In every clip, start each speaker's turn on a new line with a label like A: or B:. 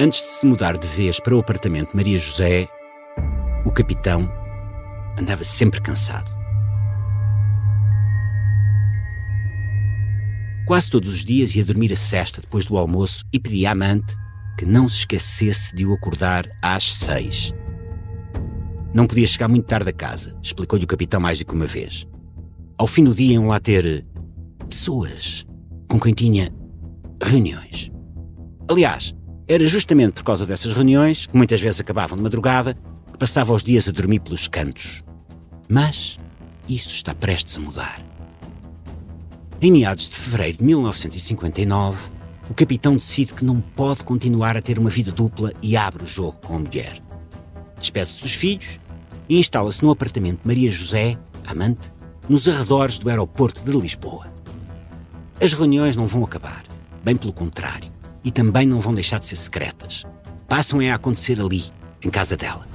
A: Antes de se mudar de vez para o apartamento Maria José, o capitão andava sempre cansado. Quase todos os dias ia dormir a sesta depois do almoço e pedia à amante que não se esquecesse de o acordar às 6. Não podia chegar muito tarde a casa, explicou-lhe o capitão mais do que uma vez. Ao fim do dia iam lá ter pessoas com quem tinha reuniões. Aliás, era justamente por causa dessas reuniões, que muitas vezes acabavam de madrugada, que passava os dias a dormir pelos cantos. Mas isso está prestes a mudar. Em meados de fevereiro de 1959, o capitão decide que não pode continuar a ter uma vida dupla e abre o jogo com a mulher. Despede-se dos filhos e instala-se no apartamento de Maria José, amante, nos arredores do aeroporto de Lisboa. As reuniões não vão acabar, bem pelo contrário, e também não vão deixar de ser secretas. Passam a acontecer ali, em casa dela.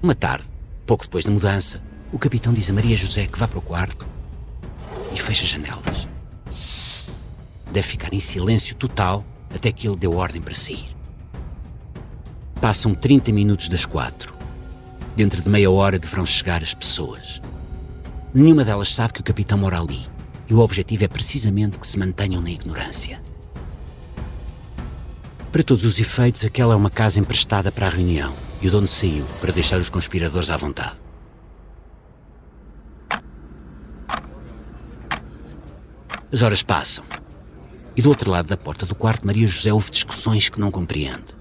A: Uma tarde, pouco depois da mudança, o capitão diz a Maria José que vá para o quarto e fecha as janelas. Deve ficar em silêncio total até que ele deu ordem para sair. Passam 30 minutos das 4. Dentro de meia hora deverão chegar as pessoas. Nenhuma delas sabe que o capitão mora ali e o objetivo é precisamente que se mantenham na ignorância. Para todos os efeitos, aquela é uma casa emprestada para a reunião e o dono saiu para deixar os conspiradores à vontade. As horas passam e do outro lado da porta do quarto Maria José ouve discussões que não compreende.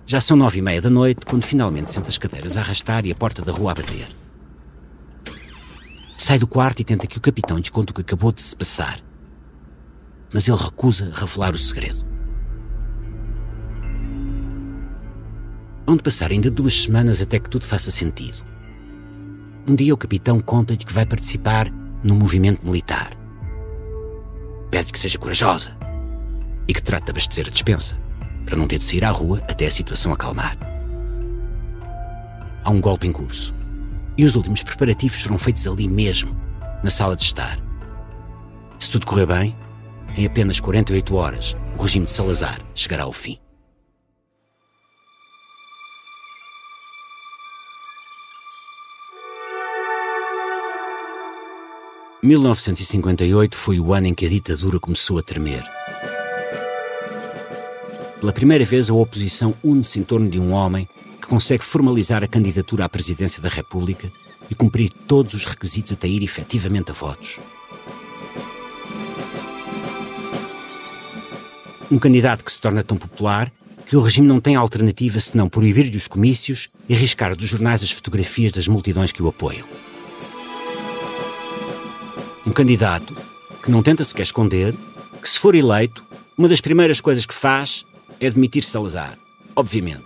A: Já são 9:30 da noite quando finalmente sente as cadeiras a arrastar e a porta da rua a bater. Sai do quarto e tenta que o capitão lhe conte o que acabou de se passar. Mas ele recusa revelar o segredo. Hão de passar ainda 2 semanas até que tudo faça sentido. Um dia o capitão conta-lhe que vai participar num movimento militar. Pede que seja corajosa e que trate de abastecer a despensa, para não ter de sair à rua até a situação acalmar. Há um golpe em curso e os últimos preparativos foram feitos ali mesmo, na sala de estar. Se tudo correr bem, em apenas 48 horas, o regime de Salazar chegará ao fim. Em 1958 foi o ano em que a ditadura começou a tremer. Pela primeira vez, a oposição une-se em torno de um homem que consegue formalizar a candidatura à presidência da República e cumprir todos os requisitos até ir efetivamente a votos. Um candidato que se torna tão popular que o regime não tem alternativa senão proibir-lhe os comícios e arriscar dos jornais as fotografias das multidões que o apoiam. Um candidato que não tenta sequer esconder que, se for eleito, uma das primeiras coisas que faz é demitir Salazar, obviamente.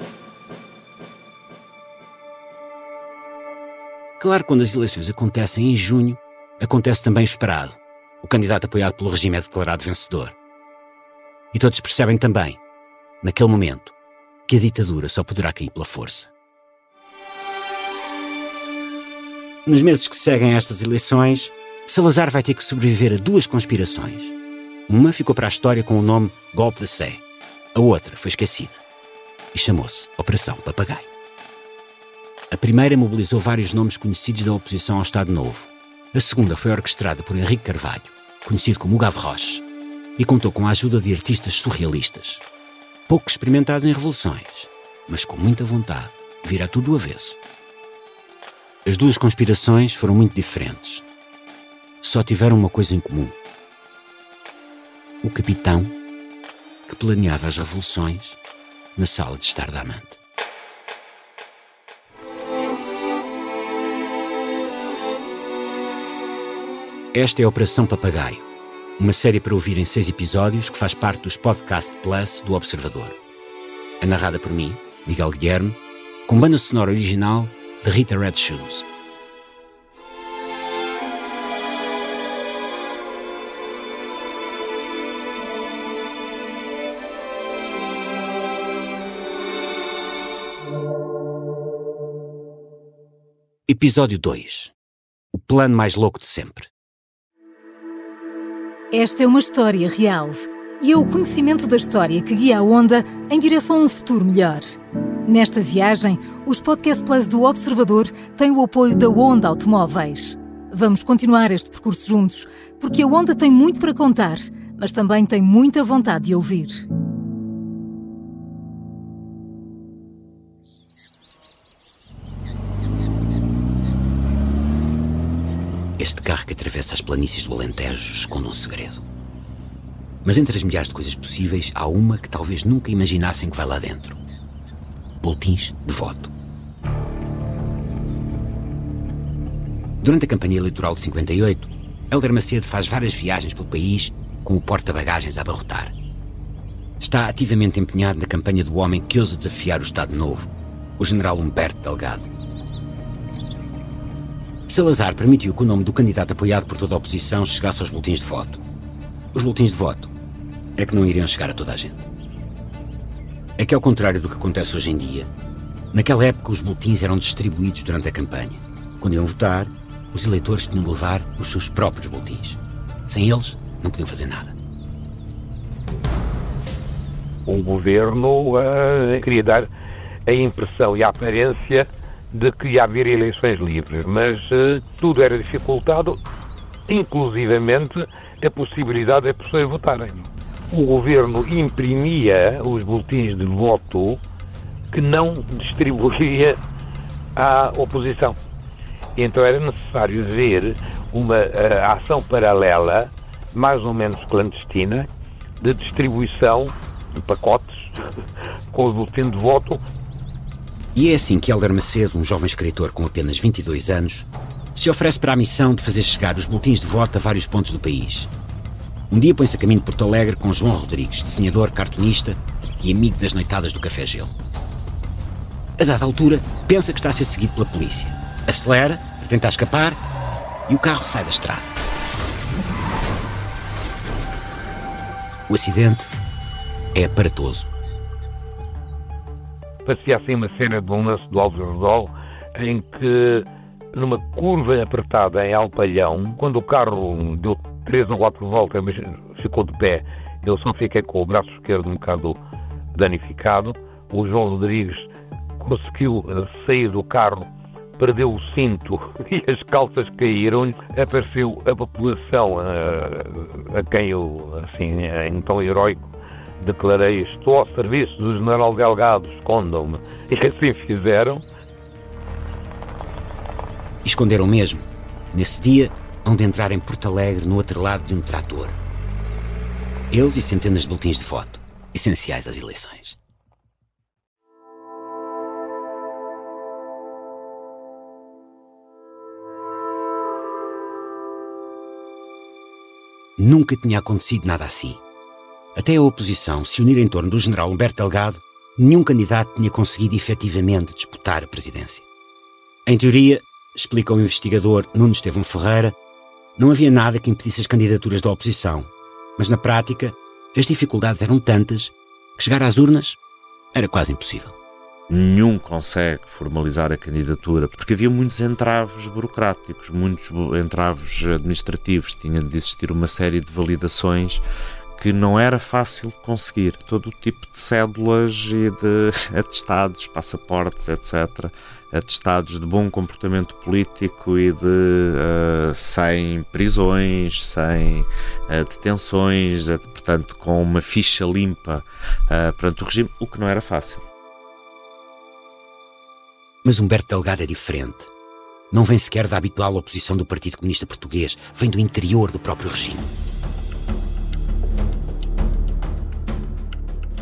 A: Claro, quando as eleições acontecem em junho, acontece também o esperado. O candidato apoiado pelo regime é declarado vencedor. E todos percebem também, naquele momento, que a ditadura só poderá cair pela força. Nos meses que seguem a estas eleições, Salazar vai ter que sobreviver a 2 conspirações. Uma ficou para a história com o nome Golpe da Sé. A outra foi esquecida e chamou-se Operação Papagaio. A primeira mobilizou vários nomes conhecidos da oposição ao Estado Novo. A segunda foi orquestrada por Henrique Carvalho, conhecido como o Gavroche, e contou com a ajuda de artistas surrealistas. Pouco experimentados em revoluções, mas com muita vontade de virar tudo do avesso. As 2 conspirações foram muito diferentes. Só tiveram uma coisa em comum. O capitão que planeava as revoluções na sala de estar da amante. Esta é a Operação Papagaio, uma série para ouvir em 6 episódios que faz parte dos Podcast Plus do Observador. É narrada por mim, Miguel Guilherme, com banda sonora original de Rita Red Shoes. Episódio 2. O plano mais louco de sempre.
B: Esta é uma história real. e é o conhecimento da história que guia a Onda em direção a um futuro melhor. Nesta viagem, os Podcast Plus do Observador têm o apoio da Onda Automóveis. Vamos continuar este percurso juntos, porque a Onda tem muito para contar, mas também tem muita vontade de ouvir.
A: Este carro que atravessa as planícies do Alentejo esconde um segredo. Mas entre as milhares de coisas possíveis, há uma que talvez nunca imaginassem que vai lá dentro. Boletins de voto. Durante a campanha eleitoral de 58, Hélder Macedo faz várias viagens pelo país com o porta-bagagens a abarrotar. Está ativamente empenhado na campanha do homem que ousa desafiar o Estado Novo, o general Humberto Delgado. Salazar permitiu que o nome do candidato apoiado por toda a oposição chegasse aos boletins de voto. Os boletins de voto é que não iriam chegar a toda a gente. É que, ao contrário do que acontece hoje em dia, naquela época os boletins eram distribuídos durante a campanha. Quando iam votar, os eleitores tinham de levar os seus próprios boletins. Sem eles, não podiam fazer nada.
C: O governo queria dar a impressão e a aparência de que ia haver eleições livres, mas tudo era dificultado, inclusivamente a possibilidade de pessoas votarem. O governo imprimia os boletins de voto que não distribuía à oposição. Então era necessário ver uma ação paralela, mais ou menos clandestina, de distribuição de pacotes com o boletim de voto.
A: E é assim que Hélder Macedo, um jovem escritor com apenas 22 anos, se oferece para a missão de fazer chegar os boletins de voto a vários pontos do país. Um dia põe-se a caminho de Porto Alegre com João Rodrigues, desenhador, cartunista e amigo das noitadas do Café Gelo. A dada altura, pensa que está a ser seguido pela polícia. Acelera para tentar escapar e o carro sai da estrada. O acidente é aparatoso.
C: Parecia assim uma cena de um lance do Alves Redol, em que, numa curva apertada em Alpalhão, quando o carro deu 3 ou 4 voltas, mas ficou de pé, eu só fiquei com o braço esquerdo um bocado danificado. O João Rodrigues conseguiu sair do carro, perdeu o cinto e as calças caíram. Apareceu a população a quem eu, assim, em tom heroico, declarei: estou ao serviço do general Delgado, escondam-me. E assim fizeram.
A: Esconderam mesmo. Nesse dia, hão de entrar em Porto Alegre no outro lado de um trator. Eles e centenas de boletins de voto, essenciais às eleições. Nunca tinha acontecido nada assim. Até a oposição se unir em torno do general Humberto Delgado, nenhum candidato tinha conseguido efetivamente disputar a presidência. Em teoria, explica o investigador Nuno Estevão Ferreira, não havia nada que impedisse as candidaturas da oposição, mas na prática as dificuldades eram tantas que chegar às urnas era quase impossível.
D: Nenhum consegue formalizar a candidatura, porque havia muitos entraves burocráticos, muitos entraves administrativos, tinha de existir uma série de validações que não era fácil conseguir. Todo o tipo de cédulas e de atestados, passaportes, etc. Atestados de bom comportamento político e de sem prisões, sem detenções, portanto com uma ficha limpa perante o regime, o que não era fácil.
A: Mas Humberto Delgado é diferente. Não vem sequer da habitual oposição do Partido Comunista Português, vem do interior do próprio regime.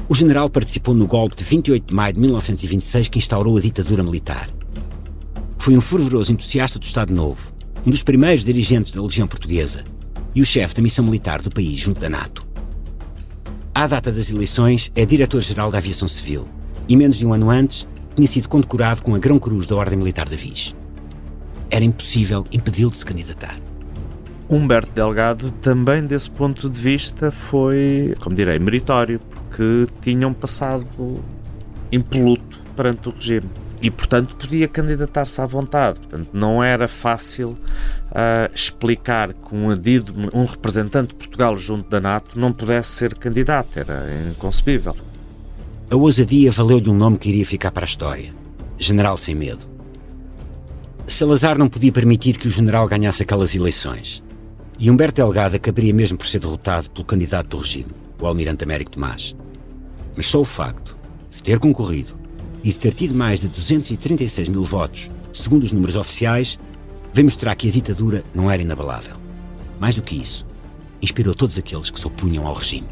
A: O general participou no golpe de 28 de maio de 1926 que instaurou a ditadura militar. Foi um fervoroso entusiasta do Estado Novo, um dos primeiros dirigentes da Legião Portuguesa e o chefe da missão militar do país junto da NATO. À data das eleições, é diretor-geral da Aviação Civil e, menos de um ano antes, tinha sido condecorado com a Grão Cruz da Ordem Militar da Viz. Era impossível impedi-lo de se candidatar.
D: Humberto Delgado também, desse ponto de vista, foi, como meritório, porque tinham passado impoluto perante o regime. E, portanto, podia candidatar-se à vontade. Portanto, não era fácil explicar que um representante de Portugal junto da NATO não pudesse ser candidato. Era inconcebível.
A: A ousadia valeu-lhe um nome que iria ficar para a história. General Sem Medo. Salazar não podia permitir que o general ganhasse aquelas eleições. E Humberto Delgado acabaria mesmo por ser derrotado pelo candidato do regime, o almirante Américo Tomás. Mas só o facto de ter concorrido e de ter tido mais de 236 mil votos, segundo os números oficiais, veio mostrar que a ditadura não era inabalável. Mais do que isso, inspirou todos aqueles que se opunham ao regime.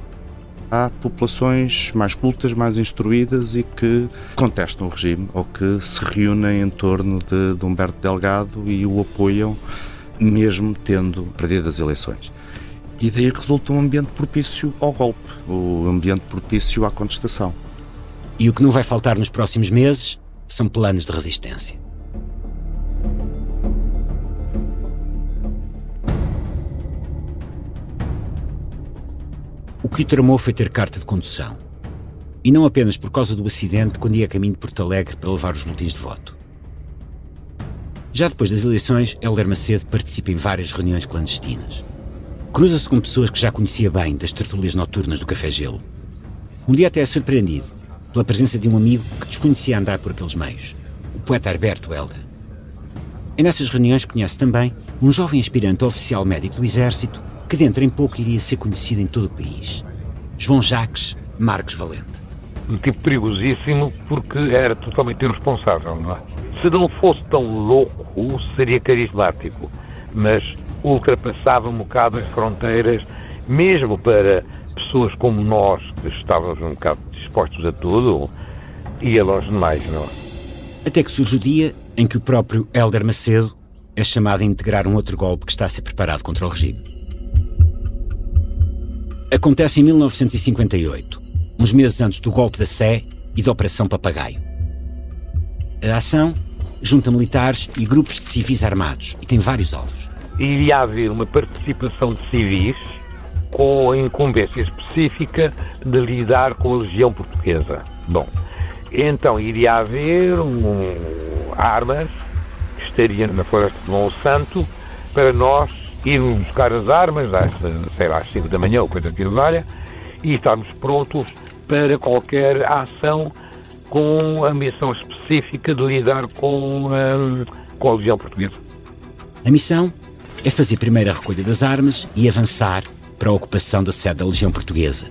E: Há populações mais cultas, mais instruídas e que contestam o regime ou que se reúnem em torno de Humberto Delgado e o apoiam, mesmo tendo perdido as eleições. E daí resulta um ambiente propício ao golpe, um ambiente propício à contestação.
A: E o que não vai faltar nos próximos meses são planos de resistência. O que o tramou foi ter carta de condução. E não apenas por causa do acidente quando ia a caminho de Porto Alegre para levar os boletins de voto. Já depois das eleições, Hélder Macedo participa em várias reuniões clandestinas. Cruza-se com pessoas que já conhecia bem das tertúlias noturnas do Café Gelo. Um dia até é surpreendido pela presença de um amigo que desconhecia andar por aqueles meios, o poeta Herberto Helder. E nessas reuniões conhece também um jovem aspirante a oficial médico do Exército que dentro em pouco iria ser conhecido em todo o país. João Jacques Marques Valente.
C: Um tipo perigosíssimo porque era totalmente irresponsável, não é? Se não fosse tão louco, seria carismático, mas ultrapassava um bocado as fronteiras, mesmo para pessoas como nós, que estávamos um bocado dispostos a tudo, ia longe demais, não é?
A: Até que surge o dia em que o próprio Hélder Macedo é chamado a integrar um outro golpe que está a ser preparado contra o regime. Acontece em 1958, uns meses antes do golpe da Sé e da Operação Papagaio. A ação junta militares e grupos de civis armados e tem vários alvos.
C: Iria haver uma participação de civis com a incumbência específica de lidar com a Legião Portuguesa. Bom, então iria haver armas que estariam na Floresta de Monsanto para nós irmos buscar as armas às 5 da manhã ou coisa que valha e estarmos prontos para qualquer ação com a missão específica de lidar com a Legião Portuguesa.
A: A missão é fazer primeiro a recolha das armas e avançar para a ocupação da sede da Legião Portuguesa,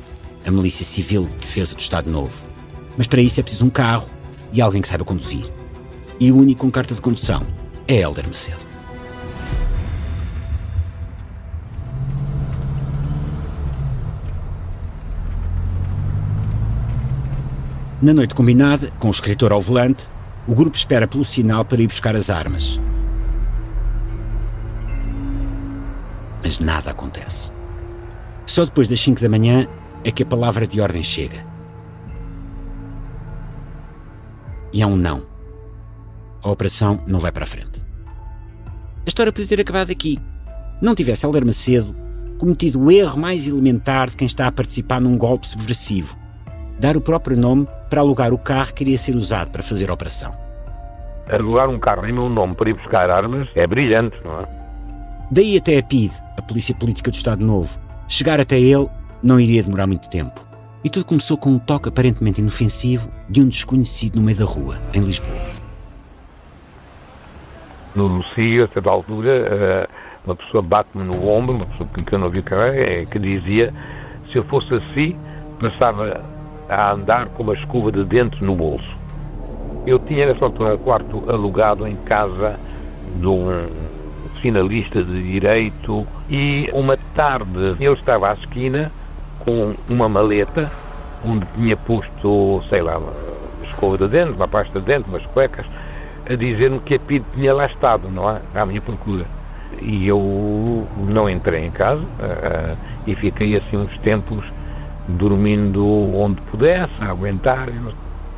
A: a Milícia Civil de Defesa do Estado Novo. Mas para isso é preciso um carro e alguém que saiba conduzir. E o único com carta de condução é Hélder Macedo. Na noite combinada, com o escritor ao volante, o grupo espera pelo sinal para ir buscar as armas. Mas nada acontece. Só depois das 5 da manhã é que a palavra de ordem chega. E é um não. A operação não vai para a frente. A história podia ter acabado aqui. Não tivesse Hélder Macedo cometido o erro mais elementar de quem está a participar num golpe subversivo: dar o próprio nome para alugar o carro que iria ser usado para fazer a operação.
C: Alugar um carro em meu nome para ir buscar armas é brilhante, não é?
A: Daí até a PIDE, a Polícia Política do Estado Novo, chegar até ele não iria demorar muito tempo. E tudo começou com um toque aparentemente inofensivo de um desconhecido no meio da rua, em Lisboa.
C: No Lucia, a certa altura, uma pessoa bate-me no ombro, uma pessoa que eu não vi que dizia: se eu fosse assim, passava a andar com uma escova de dentes no bolso. Eu tinha nessa altura quarto alugado em casa de um finalista de Direito e uma tarde ele estava à esquina com uma maleta onde tinha posto, sei lá, uma escova de dentes, uma pasta de dentes, umas cuecas, a dizer-me que a PIDE tinha lá estado, não é? À minha procura. E eu não entrei em casa e fiquei assim uns tempos dormindo onde pudesse, a aguentar.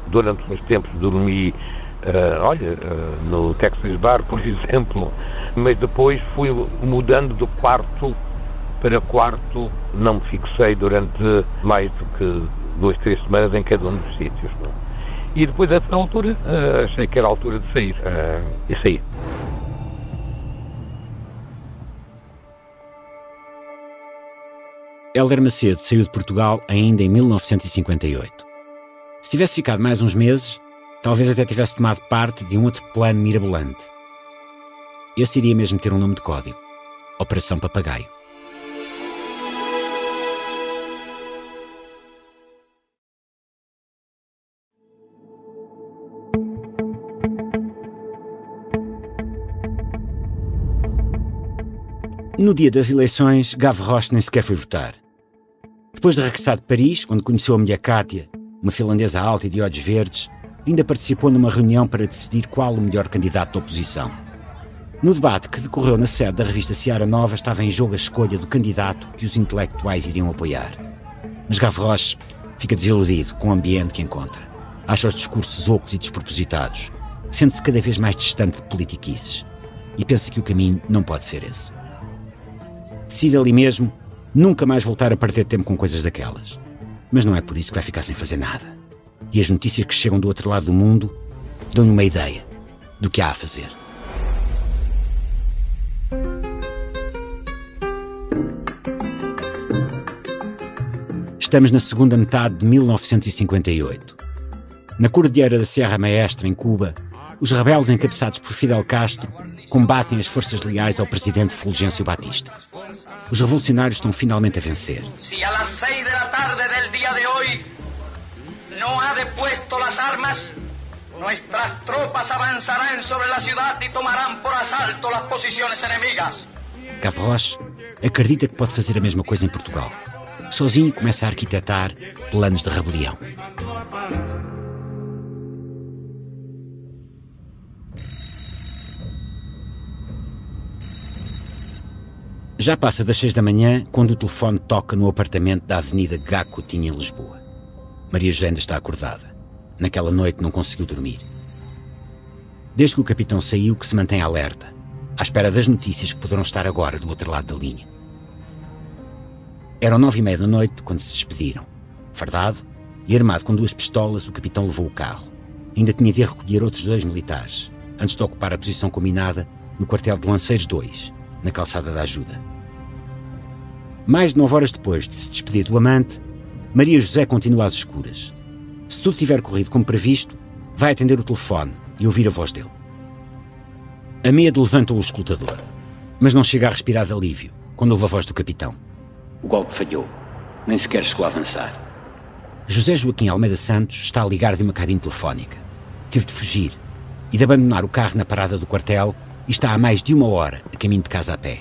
C: Durante uns tempos dormi, no Texas Bar, por exemplo, mas depois fui mudando de quarto para quarto, não me fixei durante mais do que 2, 3 semanas em cada um dos sítios. Não? E depois, a essa altura, achei que era a altura de sair. E saí.
A: Hélder Macedo saiu de Portugal ainda em 1958. Se tivesse ficado mais uns meses, talvez até tivesse tomado parte de um outro plano mirabolante. Esse iria mesmo ter um nome de código: Operação Papagaio. No dia das eleições, Gavroche nem sequer foi votar. Depois de regressar de Paris, quando conheceu a mulher Cátia, uma finlandesa alta e de olhos verdes, ainda participou numa reunião para decidir qual o melhor candidato da oposição. No debate que decorreu na sede da revista Seara Nova, estava em jogo a escolha do candidato que os intelectuais iriam apoiar. Mas Gavroche fica desiludido com o ambiente que encontra. Acha os discursos ocos e despropositados. Sente-se cada vez mais distante de politiquices. E pensa que o caminho não pode ser esse. Decide ali mesmo nunca mais voltar a perder tempo com coisas daquelas. Mas não é por isso que vai ficar sem fazer nada. E as notícias que chegam do outro lado do mundo dão-lhe uma ideia do que há a fazer. Estamos na segunda metade de 1958. Na Cordilheira da Serra Maestra, em Cuba, os rebeldes encabeçados por Fidel Castro combatem as forças leais ao presidente Fulgêncio Batista. Os revolucionários estão finalmente a vencer.
F: Se a las 6 da tarde del dia de hoje não há depuesto as armas, nuestras tropas avançarão sobre a cidade e tomarão por assalto as posições inimigas.
A: Gavroche acredita que pode fazer a mesma coisa em Portugal. Sozinho começa a arquitetar planos de rebelião. Já passa das 6 da manhã quando o telefone toca no apartamento da Avenida Gá Coutinho, em Lisboa. Maria José ainda está acordada. Naquela noite não conseguiu dormir. Desde que o capitão saiu, que se mantém alerta, à espera das notícias que poderão estar agora do outro lado da linha. Eram 9h30 da noite quando se despediram. Fardado e armado com 2 pistolas, o capitão levou o carro. Ainda tinha de recolher outros 2 militares, antes de ocupar a posição combinada no quartel de Lanceiros 2, na calçada da Ajuda. Mais de 9 horas depois de se despedir do amante, Maria José continua às escuras. Se tudo tiver corrido como previsto, vai atender o telefone e ouvir a voz dele. A medo levanta o escutador, mas não chega a respirar de alívio quando ouve a voz do capitão. O golpe falhou. Nem sequer chegou a avançar. José Joaquim Almeida Santos está a ligar de uma cabine telefónica. Teve de fugir e de abandonar o carro na parada do quartel e está há mais de 1 hora a caminho de casa a pé.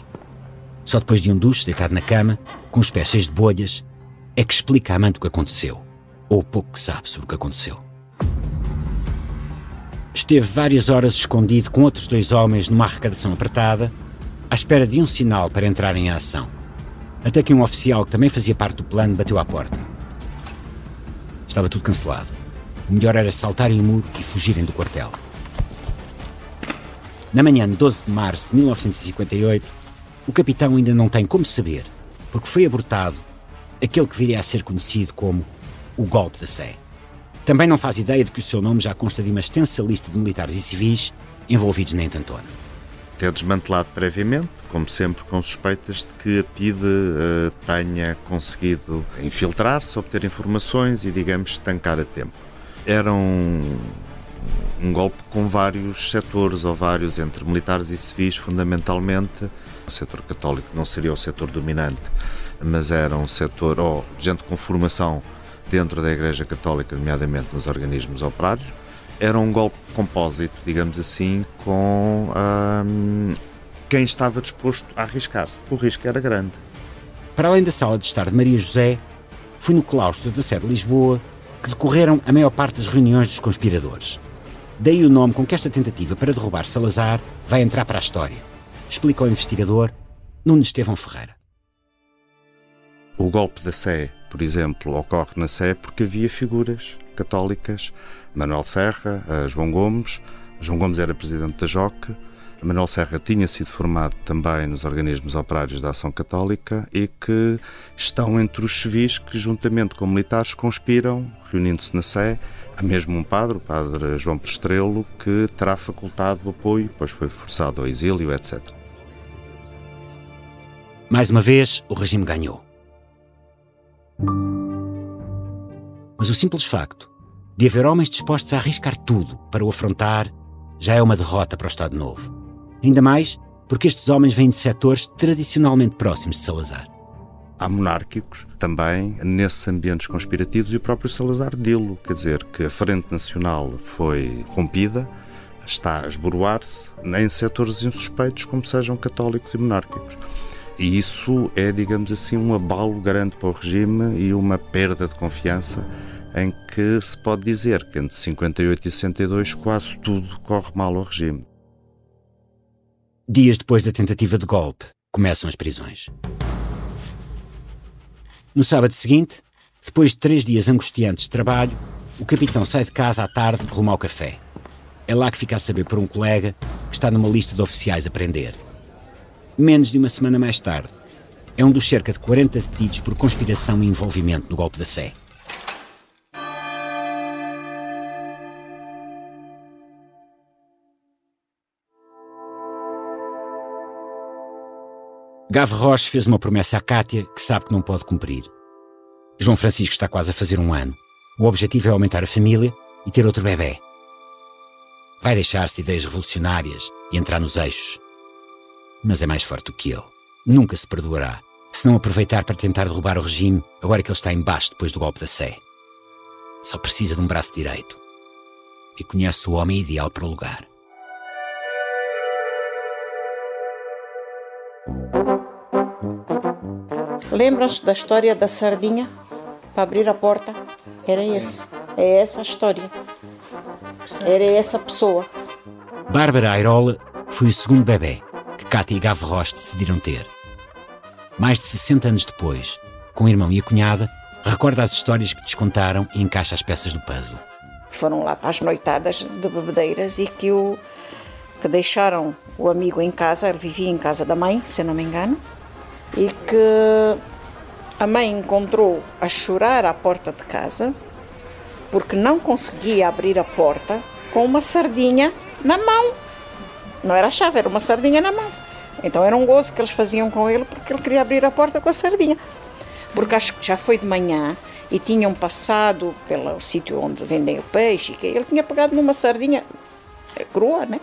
A: Só depois de um duche, deitado na cama, com os pés cheios de bolhas, é que explica à amante o que aconteceu, ou o pouco que sabe sobre o que aconteceu. Esteve várias horas escondido com outros 2 homens numa arrecadação apertada, à espera de um sinal para entrar em ação. Até que um oficial que também fazia parte do plano bateu à porta. Estava tudo cancelado. O melhor era saltarem o muro e fugirem do quartel. Na manhã de 12 de março de 1958, o capitão ainda não tem como saber, porque foi abortado aquele que viria a ser conhecido como o Golpe da Sé. Também não faz ideia de que o seu nome já consta de uma extensa lista de militares e civis envolvidos na intentona.
D: Ter desmantelado previamente, como sempre com suspeitas de que a PIDE tenha conseguido infiltrar-se, obter informações e, digamos, estancar a tempo. Era um golpe com vários setores, ou vários, entre militares e civis, fundamentalmente. O setor católico não seria o setor dominante, mas era um setor, ou gente com formação dentro da Igreja Católica, nomeadamente nos organismos operários. Era um golpe compósito, digamos assim, com quem estava disposto a arriscar-se. O risco era grande.
A: Para além da sala de estar de Maria José, foi no claustro da sede de Lisboa que decorreram a maior parte das reuniões dos conspiradores. Daí o nome com que esta tentativa para derrubar Salazar vai entrar para a história, explica o investigador Nuno Estevão Ferreira.
E: O golpe da Sé, por exemplo, ocorre na Sé porque havia figuras católicas, Manuel Serra, João Gomes. João Gomes era presidente da JOC, Manuel Serra tinha sido formado também nos organismos operários da Ação Católica e que estão entre os civis que, juntamente com militares, conspiram, reunindo-se na Sé. Há mesmo um padre, o padre João Prestrelo, que terá facultado o apoio, pois foi forçado ao exílio, etc.
A: Mais uma vez, o regime ganhou. Mas o simples facto de haver homens dispostos a arriscar tudo para o afrontar já é uma derrota para o Estado Novo. Ainda mais porque estes homens vêm de setores tradicionalmente próximos de Salazar.
E: Há monárquicos também nesses ambientes conspirativos e o próprio Salazar dilo, quer dizer que a Frente Nacional foi rompida, está a esboroar-se em setores insuspeitos como sejam católicos e monárquicos. E isso é, digamos assim, um abalo grande para o regime e uma perda de confiança em que se pode dizer que entre 58 e 62 quase tudo corre mal ao regime.
A: Dias depois da tentativa de golpe, começam as prisões. No sábado seguinte, depois de 3 dias angustiantes de trabalho, o capitão sai de casa à tarde rumo ao café. É lá que fica a saber por um colega que está numa lista de oficiais a prender. Menos de uma semana mais tarde, é um dos cerca de 40 detidos por conspiração e envolvimento no golpe da Sé. Gavroche fez uma promessa à Cátia que sabe que não pode cumprir. João Francisco está quase a fazer 1 ano. O objetivo é aumentar a família e ter outro bebé. Vai deixar-se de ideias revolucionárias e entrar nos eixos. Mas é mais forte do que ele. Nunca se perdoará se não aproveitar para tentar derrubar o regime agora que ele está em baixo depois do golpe da Sé. Só precisa de um braço direito. E conhece o homem ideal para o lugar.
G: Lembras da história da sardinha? Para abrir a porta? Era esse. É essa a história. Era essa pessoa.
A: Bárbara Airola foi o segundo bebé que Cátia e Gavroche decidiram ter. Mais de 60 anos depois, com o irmão e a cunhada, recorda as histórias que descontaram e encaixa as peças do puzzle.
G: Foram lá para as noitadas de bebedeiras e que deixaram o amigo em casa, ele vivia em casa da mãe, se eu não me engano, e que a mãe encontrou a chorar à porta de casa porque não conseguia abrir a porta com uma sardinha na mão. Não era a chave, era uma sardinha na mão. Então era um gozo que eles faziam com ele porque ele queria abrir a porta com a sardinha. Porque acho que já foi de manhã e tinham passado pelo sítio onde vendem o peixe e que ele tinha pegado numa sardinha crua, né?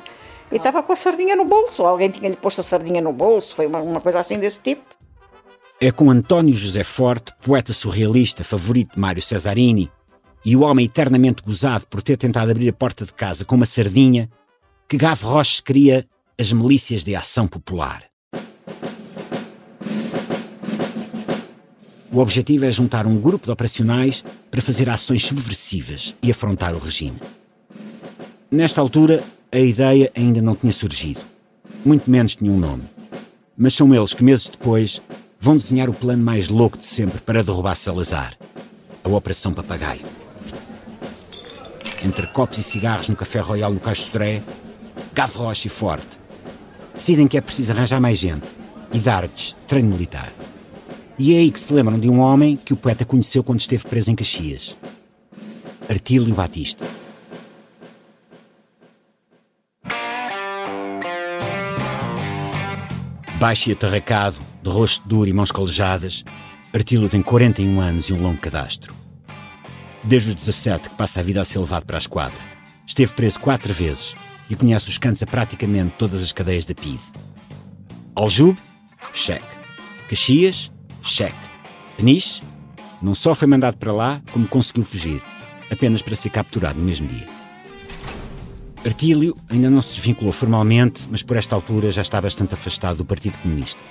G: E estava com a sardinha no bolso. Alguém tinha-lhe posto a sardinha no bolso, foi uma coisa assim desse tipo.
A: É com António José Forte, poeta surrealista, favorito de Mário Cesarini, e o homem eternamente gozado por ter tentado abrir a porta de casa com uma sardinha, que Gavroche cria as milícias de ação popular. O objetivo é juntar um grupo de operacionais para fazer ações subversivas e afrontar o regime. Nesta altura, a ideia ainda não tinha surgido, muito menos tinha um nome. Mas são eles que, meses depois, vão desenhar o plano mais louco de sempre para derrubar Salazar, a Operação Papagaio. Entre copos e cigarros no Café Royal no Caixo Sodré, Gavroche e Forte decidem que é preciso arranjar mais gente e dar-lhes treino militar. E é aí que se lembram de um homem que o poeta conheceu quando esteve preso em Caxias, Artílio Batista. Baixo e atarracado, de rosto duro e mãos calejadas, Artílio tem 41 anos e um longo cadastro. Desde os 17 que passa a vida a ser levado para a esquadra. Esteve preso 4 vezes e conhece os cantos a praticamente todas as cadeias da PIDE. Aljube? Cheque. Caxias? Cheque. Peniche? Não só foi mandado para lá, como conseguiu fugir, apenas para ser capturado no mesmo dia. Artílio ainda não se desvinculou formalmente, mas por esta altura já está bastante afastado do Partido Comunista.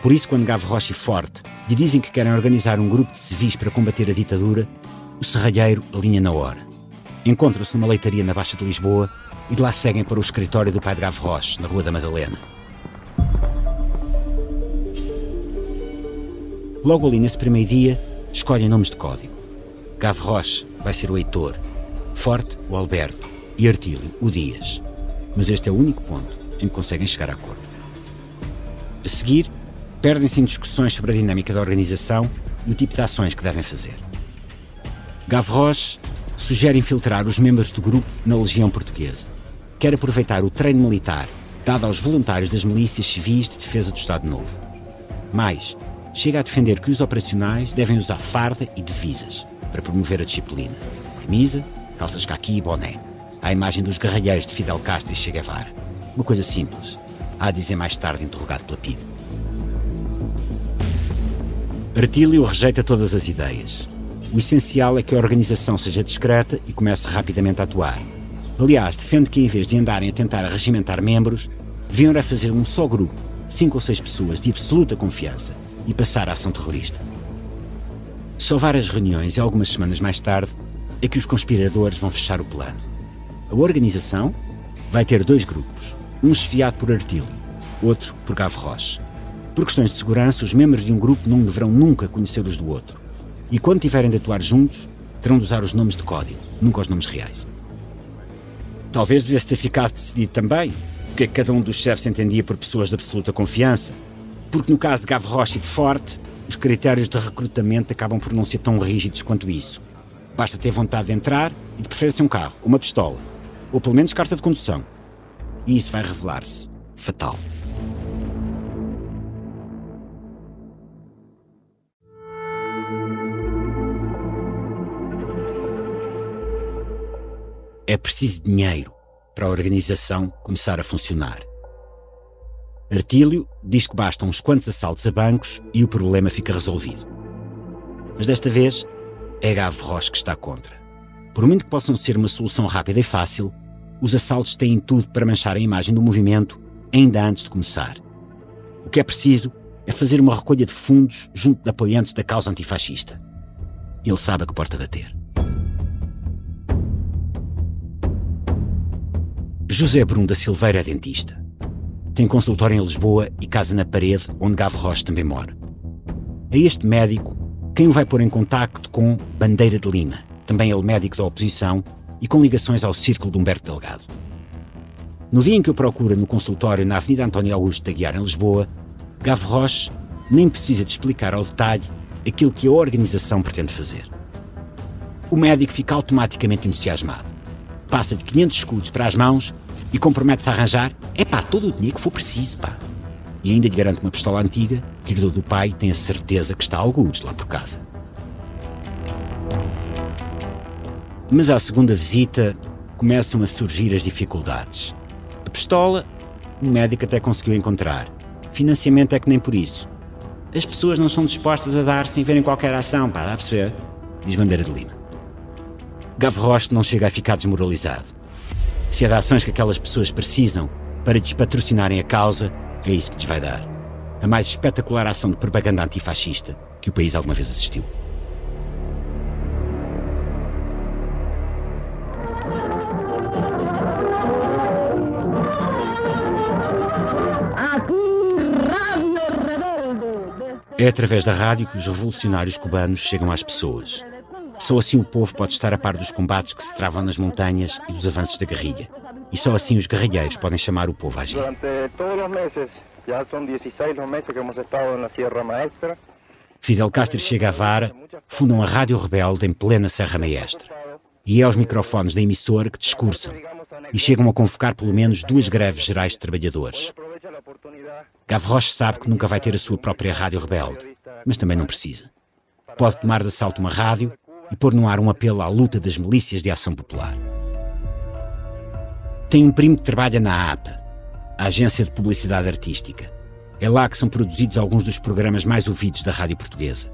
A: Por isso, quando Gavroche e Forte lhe dizem que querem organizar um grupo de civis para combater a ditadura, o serralheiro alinha na hora. Encontram-se numa leitaria na Baixa de Lisboa e de lá seguem para o escritório do pai de Gavroche, na Rua da Madalena. Logo ali nesse primeiro dia, escolhem nomes de código. Gavroche vai ser o Heitor, Forte o Alberto e Artílio o Dias. Mas este é o único ponto em que conseguem chegar a acordo. A seguir, perdem-se em discussões sobre a dinâmica da organização e o tipo de ações que devem fazer. Gavroche sugere infiltrar os membros do grupo na Legião Portuguesa. Quer aproveitar o treino militar dado aos voluntários das milícias civis de defesa do Estado Novo. Mais, chega a defender que os operacionais devem usar farda e divisas para promover a disciplina. Camisa, calças caqui e boné. À imagem dos guerrilheiros de Fidel Castro e Che Guevara. Uma coisa simples, há a dizer mais tarde interrogado pela PIDE. Artílio rejeita todas as ideias. O essencial é que a organização seja discreta e comece rapidamente a atuar. Aliás, defende que em vez de andarem a tentar regimentar membros, deviam era fazer um só grupo, 5 ou 6 pessoas de absoluta confiança, e passar a ação terrorista. Só várias reuniões e algumas semanas mais tarde é que os conspiradores vão fechar o plano. A organização vai ter 2 grupos, um chefiado por Artílio, outro por Gavroche. Por questões de segurança, os membros de um grupo não deverão nunca conhecer os do outro. E quando tiverem de atuar juntos, terão de usar os nomes de código, nunca os nomes reais. Talvez devesse ter ficado decidido também que cada um dos chefes entendia por pessoas de absoluta confiança, porque no caso de Gavroche e de Forte, os critérios de recrutamento acabam por não ser tão rígidos quanto isso. Basta ter vontade de entrar e de preferência um carro, uma pistola, ou pelo menos carta de condução. E isso vai revelar-se fatal. É preciso dinheiro para a organização começar a funcionar. Artílio diz que bastam uns quantos assaltos a bancos e o problema fica resolvido. Mas desta vez é Gavroche que está contra. Por muito que possam ser uma solução rápida e fácil, os assaltos têm tudo para manchar a imagem do movimento ainda antes de começar. O que é preciso é fazer uma recolha de fundos junto de apoiantes da causa antifascista. Ele sabe a que porta bater. José Bruno da Silveira é dentista. Tem consultório em Lisboa e casa na Parede, onde Gavroche também mora. É este médico quem o vai pôr em contacto com Bandeira de Lima, também ele médico da oposição e com ligações ao círculo de Humberto Delgado. No dia em que o procura no consultório na Avenida António Augusto de Aguiar, em Lisboa, Gavroche nem precisa de explicar ao detalhe aquilo que a organização pretende fazer. O médico fica automaticamente entusiasmado. Passa de 500 escudos para as mãos e compromete-se a arranjar todo o dinheiro que for preciso, pá. E ainda lhe garante uma pistola antiga que herdou do pai e tem a certeza que está a algures lá por casa. Mas à segunda visita começam a surgir as dificuldades. A pistola, o médico até conseguiu encontrar. Financiamento é que nem por isso. As pessoas não são dispostas a dar sem verem qualquer ação, pá, dá a perceber? Diz Bandeira de Lima. Gavroche não chega a ficar desmoralizado. Se é de ações que aquelas pessoas precisam para despatrocinarem a causa, é isso que lhes vai dar. A mais espetacular ação de propaganda antifascista que o país alguma vez assistiu. É através da rádio que os revolucionários cubanos chegam às pessoas. Só assim o povo pode estar a par dos combates que se travam nas montanhas e dos avanços da guerrilha. E só assim os guerrilheiros podem chamar o povo a agir. Fidel Castro e Che Guevara fundam a Rádio Rebelde em plena Serra Maestra. E é aos microfones da emissora que discursam e chegam a convocar pelo menos 2 greves gerais de trabalhadores. Gavroche sabe que nunca vai ter a sua própria Rádio Rebelde, mas também não precisa. Pode tomar de assalto uma rádio e pôr no ar um apelo à luta das milícias de ação popular. Tem um primo que trabalha na APA, a Agência de Publicidade Artística. É lá que são produzidos alguns dos programas mais ouvidos da rádio portuguesa.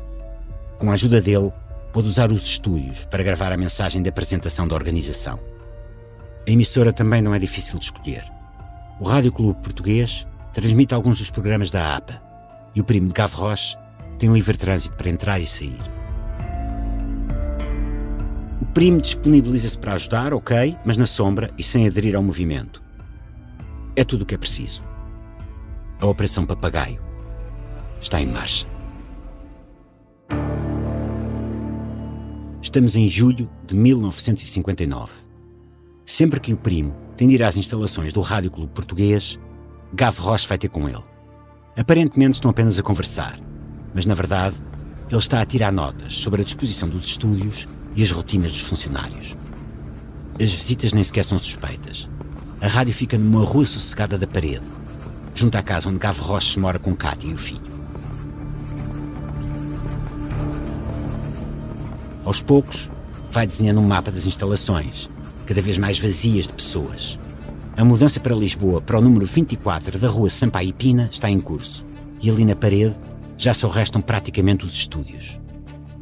A: Com a ajuda dele, pode usar os estúdios para gravar a mensagem de apresentação da organização. A emissora também não é difícil de escolher. O Rádio Clube Português transmite alguns dos programas da APA e o primo de Gavroche tem livre trânsito para entrar e sair. O primo disponibiliza-se para ajudar, ok, mas na sombra e sem aderir ao movimento. É tudo o que é preciso. A Operação Papagaio está em marcha. Estamos em julho de 1959. Sempre que o primo tem de ir às instalações do Rádio Clube Português, Gavroche vai ter com ele. Aparentemente estão apenas a conversar, mas na verdade ele está a tirar notas sobre a disposição dos estúdios e as rotinas dos funcionários. As visitas nem sequer são suspeitas. A rádio fica numa rua sossegada da parede, junto à casa onde Gavroche mora com Cátia e o filho. Aos poucos, vai desenhando um mapa das instalações, cada vez mais vazias de pessoas. A mudança para Lisboa, para o número 24 da rua Sampaio Pina, está em curso. E ali na parede já só restam praticamente os estúdios.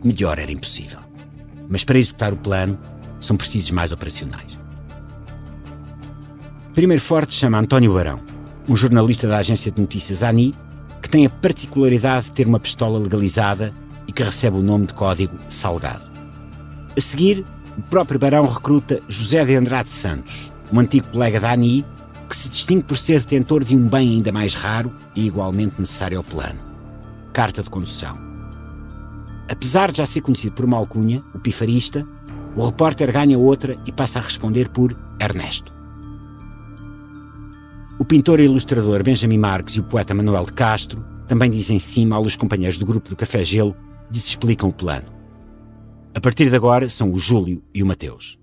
A: Melhor era impossível. Mas para executar o plano, são precisos mais operacionais. Primeiro forte chama António Barão, um jornalista da agência de notícias ANI, que tem a particularidade de ter uma pistola legalizada e que recebe o nome de código Salgado. A seguir, o próprio Barão recruta José de Andrade Santos, um antigo colega da ANI, que se distingue por ser detentor de um bem ainda mais raro e igualmente necessário ao plano: carta de condução. Apesar de já ser conhecido por uma alcunha, o pifarista, o repórter ganha outra e passa a responder por Ernesto. O pintor e ilustrador Benjamin Marques e o poeta Manuel de Castro também dizem sim aos companheiros do grupo do Café Gelo e se explicam o plano. A partir de agora são o Júlio e o Mateus.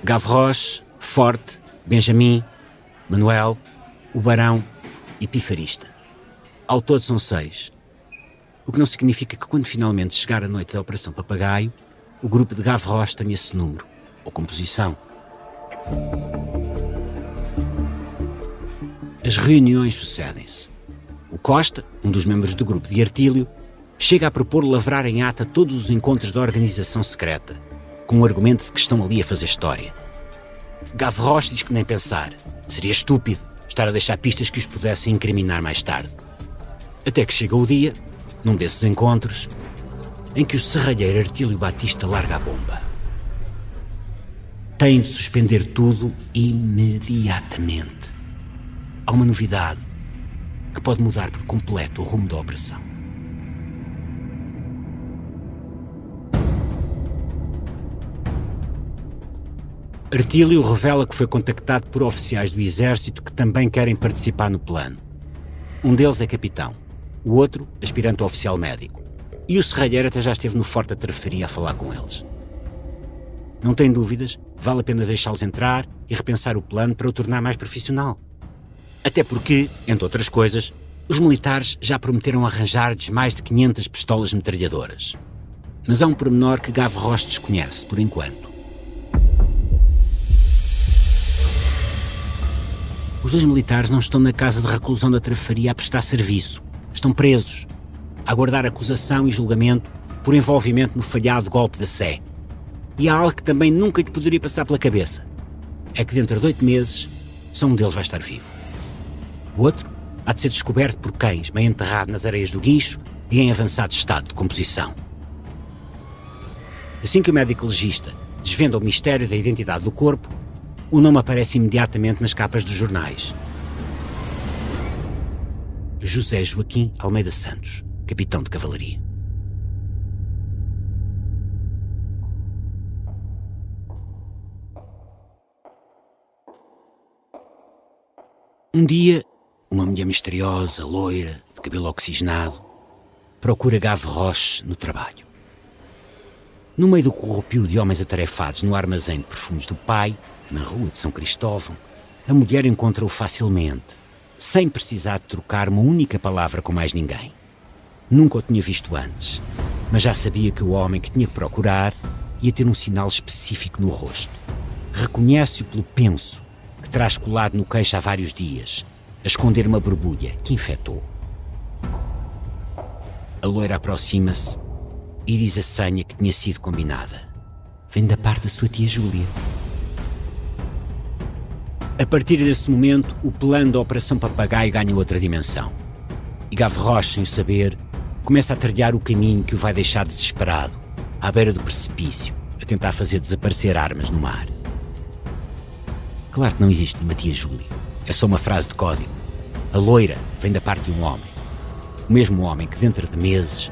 A: Gavroche, Forte, Benjamin, Manuel, o Barão e Pifarista. Ao todo são 6. O que não significa que quando finalmente chegar a noite da Operação Papagaio, o grupo de Gavroche tenha esse número, ou composição. As reuniões sucedem-se. O Costa, um dos membros do grupo de Artílio, chega a propor lavrar em ata todos os encontros da organização secreta, com o argumento de que estão ali a fazer história. Gavroche diz que nem pensar. Seria estúpido estar a deixar pistas que os pudessem incriminar mais tarde. Até que chega o dia, num desses encontros, em que o serralheiro Artílio Batista larga a bomba. Tem de suspender tudo imediatamente. Há uma novidade que pode mudar por completo o rumo da operação. Artílio revela que foi contactado por oficiais do exército que também querem participar no plano. Um deles é capitão, o outro aspirante a oficial médico. E o serralheiro até já esteve no Forte da Trafaria a falar com eles. Não tem dúvidas, vale a pena deixá-los entrar e repensar o plano para o tornar mais profissional. Até porque, entre outras coisas, os militares já prometeram arranjar-lhes mais de 500 pistolas metralhadoras. Mas há um pormenor que Gavroche desconhece, por enquanto. Os 2 militares não estão na casa de reclusão da Trafaria a prestar serviço. Estão presos, a aguardar acusação e julgamento por envolvimento no falhado golpe da Sé. E há algo que também nunca lhe poderia passar pela cabeça. É que dentro de 8 meses, só um deles vai estar vivo. O outro há de ser descoberto por cães, meio enterrado nas areias do guincho e em avançado estado de composição. Assim que o médico legista desvenda o mistério da identidade do corpo, o nome aparece imediatamente nas capas dos jornais. José Joaquim Almeida Santos, capitão de cavalaria. Um dia, uma mulher misteriosa, loira, de cabelo oxigenado, procura Gavroche no trabalho. No meio do corrupio de homens atarefados no armazém de perfumes do pai, na rua de São Cristóvão, a mulher encontra-o facilmente, sem precisar de trocar uma única palavra com mais ninguém. Nunca o tinha visto antes, mas já sabia que o homem que tinha que procurar ia ter um sinal específico no rosto. Reconhece-o pelo penso, que traz colado no queixo há vários dias, a esconder uma borbulha que infectou. A loira aproxima-se e diz a senha que tinha sido combinada. Vem da parte da sua tia Júlia. A partir desse momento, o plano da Operação Papagaio ganha outra dimensão. E Gavroche, sem o saber, começa a trilhar o caminho que o vai deixar desesperado, à beira do precipício, a tentar fazer desaparecer armas no mar. Claro que não existe uma tia Júlia. É só uma frase de código. A loira vem da parte de um homem. O mesmo homem que, dentro de meses,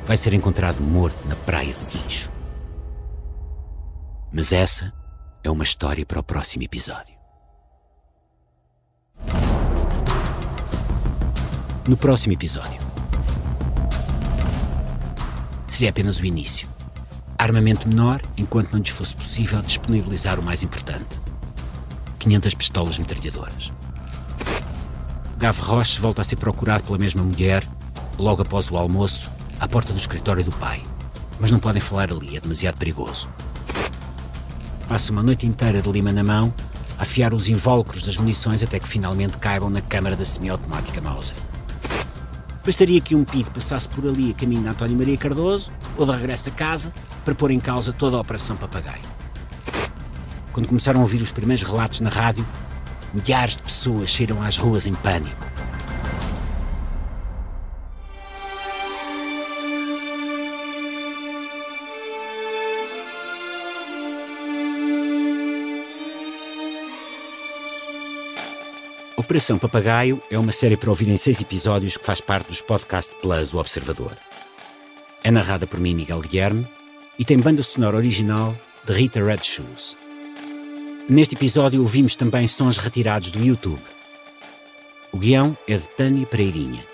A: vai ser encontrado morto na praia do Guincho. Mas essa é uma história para o próximo episódio. No próximo episódio, seria apenas o início. Armamento menor, enquanto não lhes fosse possível disponibilizar o mais importante: 500 pistolas metralhadoras. Gavroche volta a ser procurado pela mesma mulher, logo após o almoço, à porta do escritório do pai. Mas não podem falar ali, é demasiado perigoso. Passa uma noite inteira de lima na mão, a afiar os invólucros das munições até que finalmente caibam na câmara da semiautomática Mauser. Bastaria que um PID passasse por ali a caminho de António Maria Cardoso, ou de regresso a casa, para pôr em causa toda a Operação Papagaio. Quando começaram a ouvir os primeiros relatos na rádio, milhares de pessoas saíram às ruas em pânico. Operação Papagaio é uma série para ouvir em 6 episódios que faz parte dos Podcast Plus do Observador. É narrada por mim, Miguel Guilherme, e tem banda sonora original de Rita Red Shoes. Neste episódio ouvimos também sons retirados do YouTube. O guião é de Tânia Pereirinha.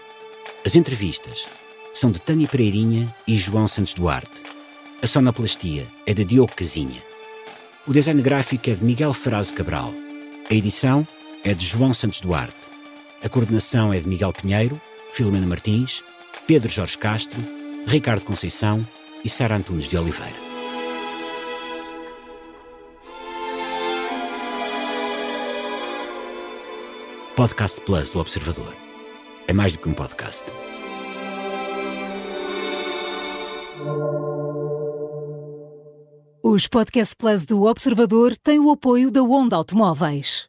A: As entrevistas são de Tânia Pereirinha e João Santos Duarte. A sonoplastia é de Diogo Casinha. O design gráfico é de Miguel Ferraz Cabral. A edição é de João Santos Duarte. A coordenação é de Miguel Pinheiro, Filomena Martins, Pedro Jorge Castro, Ricardo Conceição e Sara Antunes de Oliveira. Podcast Plus do Observador. É mais do que um podcast.
B: Os Podcast Plus do Observador têm o apoio da Onda Automóveis.